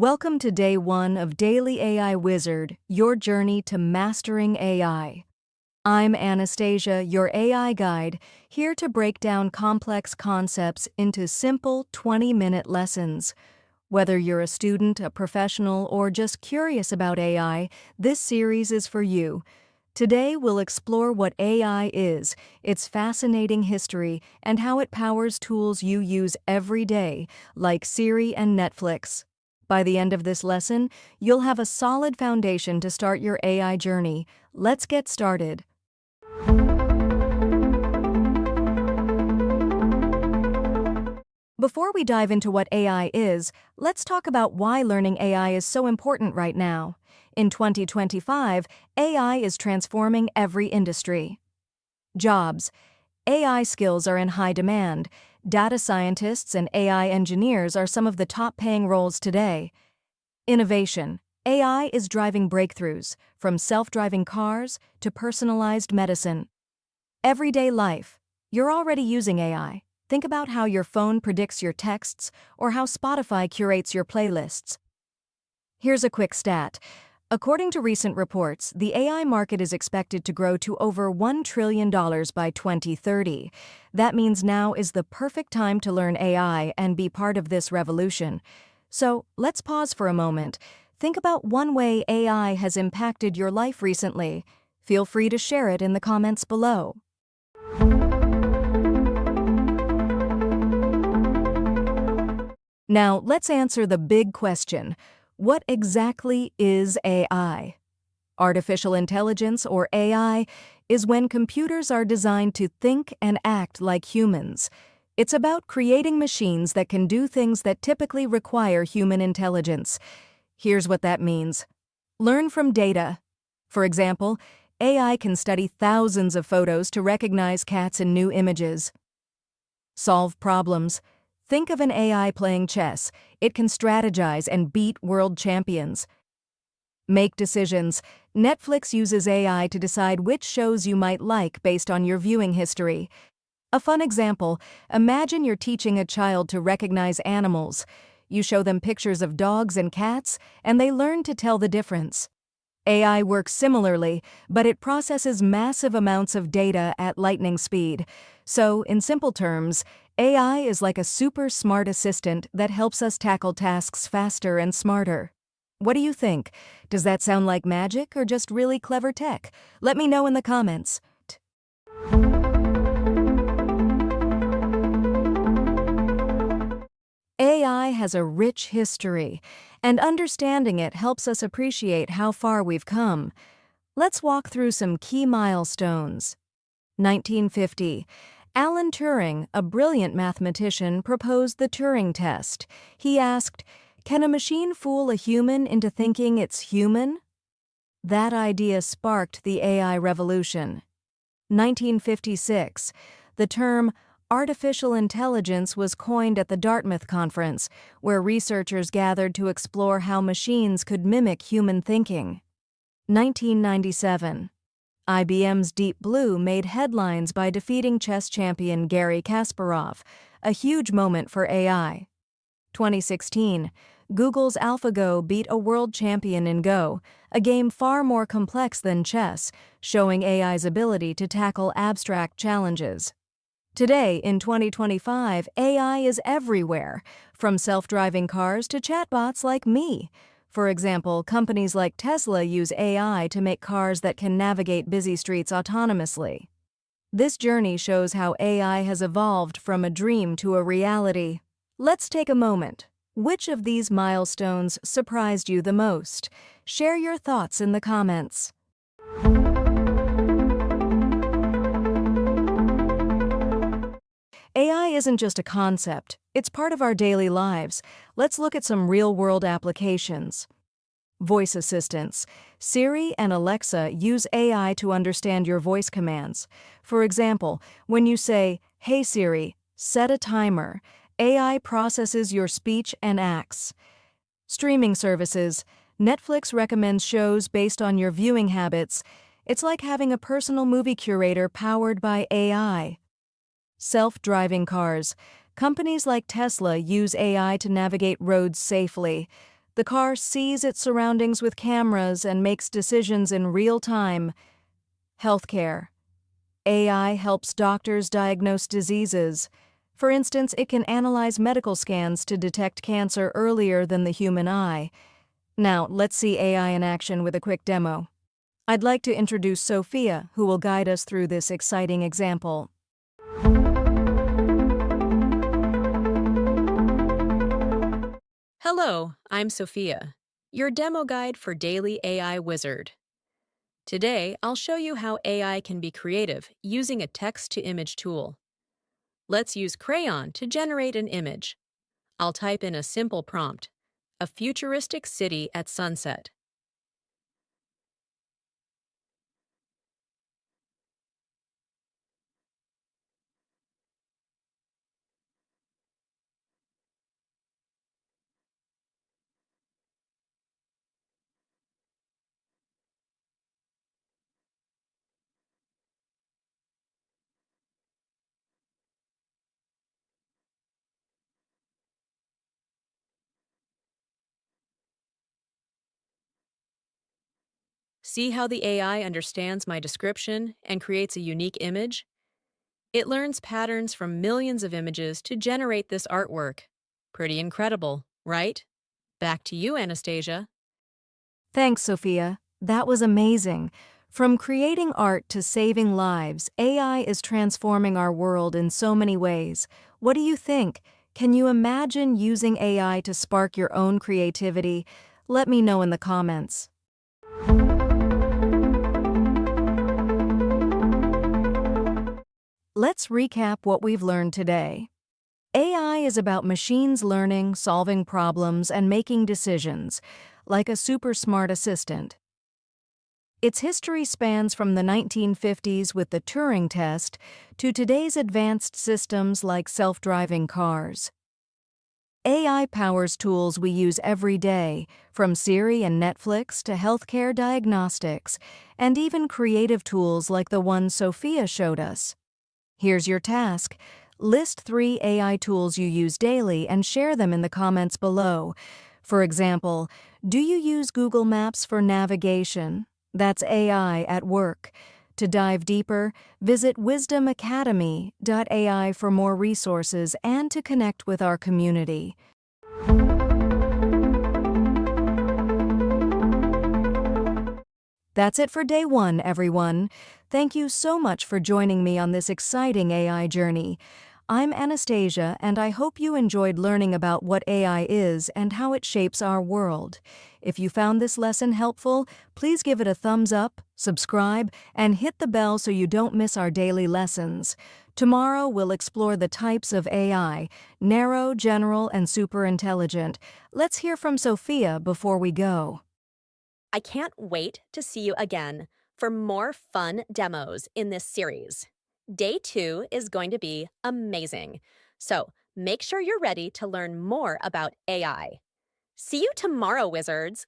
Welcome to day 1 of Daily AI Wizard, your journey to mastering AI. I'm Anastasia, your AI guide, here to break down complex concepts into simple 20-minute lessons. Whether you're a student, a professional, or just curious about AI, this series is for you. Today, we'll explore what AI is, its fascinating history, and how it powers tools you use every day, like Siri and Netflix. By the end of this lesson, you'll have a solid foundation to start your AI journey. Let's get started. Before we dive into what AI is, let's talk about why learning AI is so important right now. In 2025, AI is transforming every industry. Jobs. AI skills are in high demand. Data scientists and AI engineers are some of the top-paying roles today. Innovation. AI is driving breakthroughs, from self-driving cars to personalized medicine. Everyday life. You're already using AI. Think about how your phone predicts your texts or how Spotify curates your playlists. Here's a quick stat. According to recent reports, the AI market is expected to grow to over $1 trillion by 2030. That means now is the perfect time to learn AI and be part of this revolution. So, let's pause for a moment. Think about one way AI has impacted your life recently. Feel free to share it in the comments below. Now, let's answer the big question. What exactly is AI? Artificial intelligence, or AI, is when computers are designed to think and act like humans. It's about creating machines that can do things that typically require human intelligence. Here's what that means. Learn from data. For example, AI can study thousands of photos to recognize cats in new images. Solve problems. Think of an AI playing chess. It can strategize and beat world champions. Make decisions. Netflix uses AI to decide which shows you might like based on your viewing history. A fun example, imagine you're teaching a child to recognize animals. You show them pictures of dogs and cats, and they learn to tell the difference. AI works similarly, but it processes massive amounts of data at lightning speed. So, in simple terms, AI is like a super smart assistant that helps us tackle tasks faster and smarter. What do you think? Does that sound like magic or just really clever tech? Let me know in the comments. AI has a rich history, and understanding it helps us appreciate how far we've come. Let's walk through some key milestones. 1950. Alan Turing, a brilliant mathematician, proposed the Turing test. He asked, "Can a machine fool a human into thinking it's human?" That idea sparked the AI revolution. 1956. The term artificial intelligence was coined at the Dartmouth Conference, where researchers gathered to explore how machines could mimic human thinking. 1997. IBM's Deep Blue made headlines by defeating chess champion Garry Kasparov, a huge moment for AI. 2016. Google's AlphaGo beat a world champion in Go, a game far more complex than chess, showing AI's ability to tackle abstract challenges. Today, in 2025, AI is everywhere, from self-driving cars to chatbots like me. For example, companies like Tesla use AI to make cars that can navigate busy streets autonomously. This journey shows how AI has evolved from a dream to a reality. Let's take a moment. Which of these milestones surprised you the most? Share your thoughts in the comments. AI isn't just a concept, it's part of our daily lives. Let's look at some real-world applications. Voice assistants. Siri and Alexa use AI to understand your voice commands. For example, when you say, "Hey Siri, set a timer," AI processes your speech and acts. Streaming services. Netflix recommends shows based on your viewing habits. It's like having a personal movie curator powered by AI. Self-driving cars. Companies like Tesla use AI to navigate roads safely. The car sees its surroundings with cameras and makes decisions in real time. Healthcare. AI helps doctors diagnose diseases. For instance, it can analyze medical scans to detect cancer earlier than the human eye. Now, let's see AI in action with a quick demo. I'd like to introduce Sophia, who will guide us through this exciting example. Hello, I'm Sophia, your demo guide for DailyAIWizard. Today, I'll show you how AI can be creative using a text-to-image tool. Let's use Craiyon to generate an image. I'll type in a simple prompt, a futuristic city at sunset. See how the AI understands my description and creates a unique image? It learns patterns from millions of images to generate this artwork. Pretty incredible, right? Back to you, Anastasia. Thanks, Sophia. That was amazing. From creating art to saving lives, AI is transforming our world in so many ways. What do you think? Can you imagine using AI to spark your own creativity? Let me know in the comments. Let's recap what we've learned today. AI is about machines learning, solving problems, and making decisions, like a super smart assistant. Its history spans from the 1950s with the Turing test to today's advanced systems like self-driving cars. AI powers tools we use every day, from Siri and Netflix to healthcare diagnostics, and even creative tools like the one Sophia showed us. Here's your task. List 3 AI tools you use daily and share them in the comments below. For example, do you use Google Maps for navigation? That's AI at work. To dive deeper, visit wisdomacademy.ai for more resources and to connect with our community. That's it for day 1, everyone. Thank you so much for joining me on this exciting AI journey. I'm Anastasia, and I hope you enjoyed learning about what AI is and how it shapes our world. If you found this lesson helpful, please give it a thumbs up, subscribe, and hit the bell so you don't miss our daily lessons. Tomorrow, we'll explore the types of AI, narrow, general, and super intelligent. Let's hear from Sophia before we go. I can't wait to see you again for more fun demos in this series. Day 2 is going to be amazing, so make sure you're ready to learn more about AI. See you tomorrow, wizards!